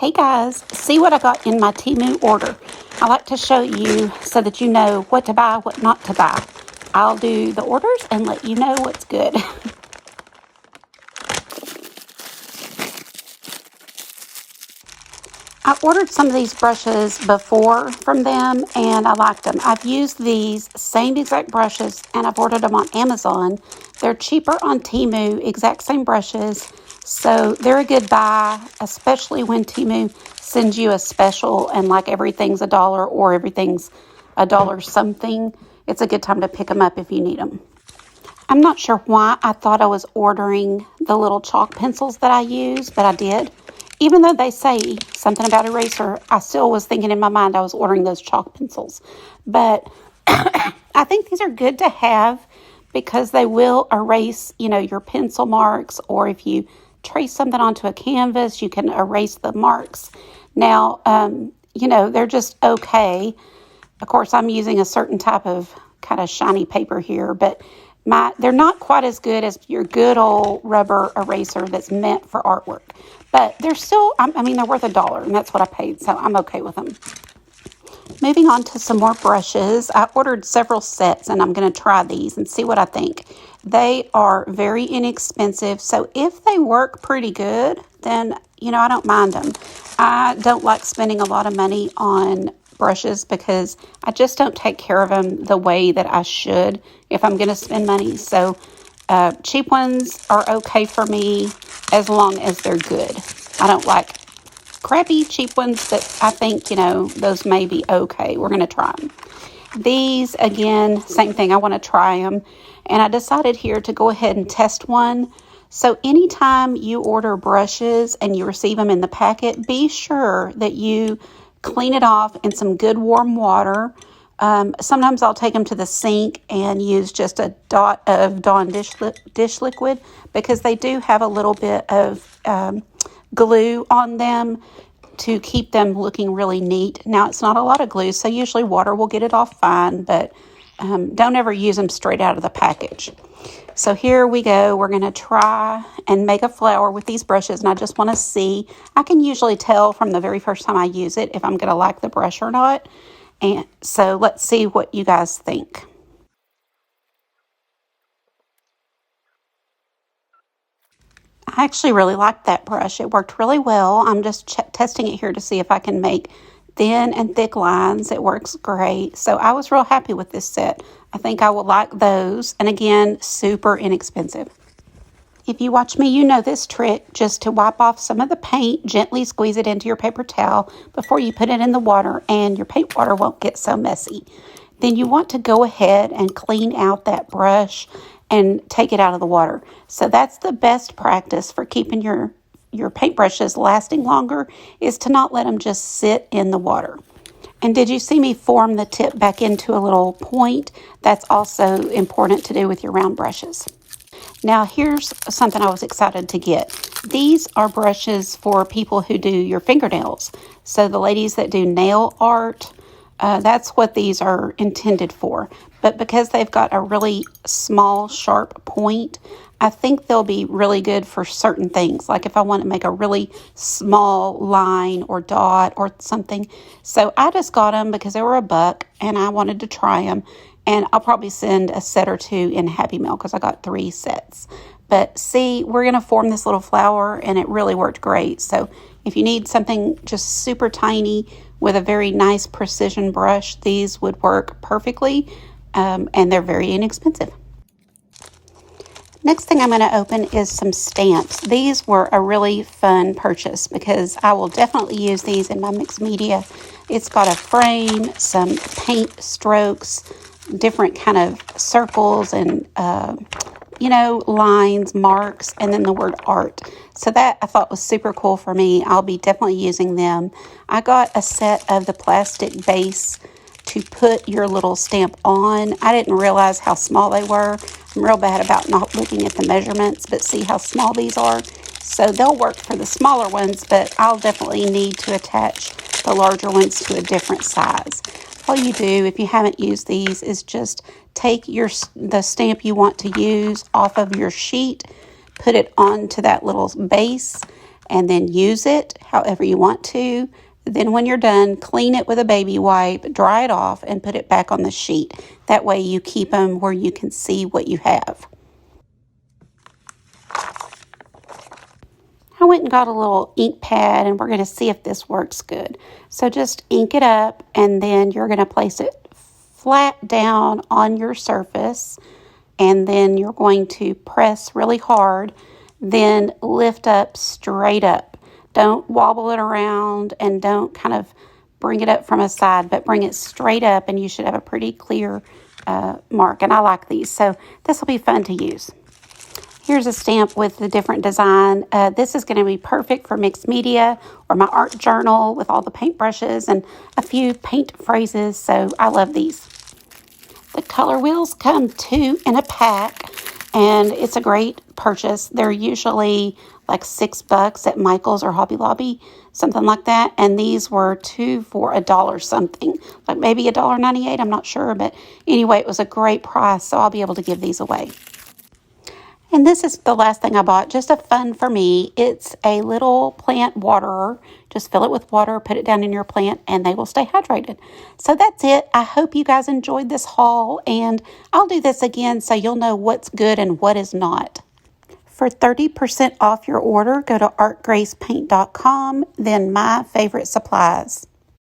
Hey guys, see what I got in my Temu order. I like to show you so that you know what to buy, what not to buy. I'll do the orders and let you know what's good. I ordered some of these brushes before from them and I liked them. I've used these same exact brushes and I've ordered them on Amazon. They're cheaper on Temu, exact same brushes. So they're a good buy, especially when Temu sends you a special and like everything's $1 or everything's $1 something. It's a good time to pick them up if you need them. I'm not sure why I thought I was ordering the little chalk pencils that I use, but I did. Even though they say something about eraser, I still was thinking in my mind I was ordering those chalk pencils. But I think these are good to have because they will erase, your pencil marks, or if you trace something onto a canvas, you can erase the marks. Now, they're just okay. Of course, I'm using a certain type of kind of shiny paper here, but they're not quite as good as your good old rubber eraser that's meant for artwork. But they're still, they're worth $1, and that's what I paid, so I'm okay with them. Moving on to some more brushes. I ordered several sets, and I'm going to try these and see what I think. They are very inexpensive, so if they work pretty good, then, I don't mind them. I don't like spending a lot of money on brushes because I just don't take care of them the way that I should if I'm going to spend money. So cheap ones are okay for me as long as they're good. I don't like crappy cheap ones, but I think, those may be okay. We're going to try them. These, again, same thing. I want to try them. And I decided here to go ahead and test one. So anytime you order brushes and you receive them in the packet, be sure that you clean it off in some good warm water. Sometimes I'll take them to the sink and use just a dot of Dawn dish liquid because they do have a little bit of glue on them to keep them looking really neat. Now, it's not a lot of glue, so usually water will get it off fine, but don't ever use them straight out of the package. So here we go. We're going to try and make a flower with these brushes, and I just want to see. I can usually tell from the very first time I use it if I'm going to like the brush or not. And so let's see what you guys think. I actually really liked that brush. It worked really well. I'm just testing it here to see if I can make thin and thick lines. It works great. So I was real happy with this set. I think I will like those. And again, super inexpensive. If you watch me, you know this trick. Just to wipe off some of the paint, gently squeeze it into your paper towel before you put it in the water, and your paint water won't get so messy. Then you want to go ahead and clean out that brush and take it out of the water. So that's the best practice for keeping your paintbrushes lasting longer, is to not let them just sit in the water. And did you see me form the tip back into a little point? That's also important to do with your round brushes. Now, here's something I was excited to get. These are brushes for people who do your fingernails. So the ladies that do nail art, that's what these are intended for. But because they've got a really small, sharp point, I think they'll be really good for certain things. Like if I want to make a really small line or dot or something. So I just got them because they were $1 and I wanted to try them. And I'll probably send a set or two in Happy Mail because I got 3 sets. But see, we're going to form this little flower and it really worked great. So if you need something just super tiny with a very nice precision brush, these would work perfectly. And they're very inexpensive. Next thing I'm going to open is some stamps. These were a really fun purchase because I will definitely use these in my mixed media. It's got a frame, some paint strokes, different kind of circles and, lines, marks, and then the word art. So that I thought was super cool for me. I'll be definitely using them. I got a set of the plastic base to put your little stamp on. I didn't realize how small they were. I'm real bad about not looking at the measurements, but see how small these are. So they'll work for the smaller ones, but I'll definitely need to attach the larger ones to a different size. All you do, if you haven't used these, is just take the stamp you want to use off of your sheet, put it onto that little base, and then use it however you want to. Then when you're done, clean it with a baby wipe, dry it off, and put it back on the sheet. That way you keep them where you can see what you have. I went and got a little ink pad, and we're going to see if this works good. So just ink it up, and then you're going to place it flat down on your surface, and then you're going to press really hard, then lift up straight up. Don't wobble it around, and don't kind of bring it up from a side, but bring it straight up, and you should have a pretty clear mark. And I like these, so this will be fun to use. Here's a stamp with the different design. This is going to be perfect for mixed media or my art journal with all the paintbrushes and a few paint phrases, so I love these. The color wheels come 2 in a pack, and it's a great purchase. They're usually like $6 at Michael's or Hobby Lobby, something like that. And these were 2 for $1 something, like maybe $1.98. I'm not sure, but anyway, it was a great price, so I'll be able to give these away. And this is the last thing I bought, just a fun for me. It's a little plant waterer. Just fill it with water, put it down in your plant, and they will stay hydrated. So that's it. I hope you guys enjoyed this haul, and I'll do this again so you'll know what's good and what is not. For 30% off your order, go to artgracepaint.com, then My Favorite Supplies.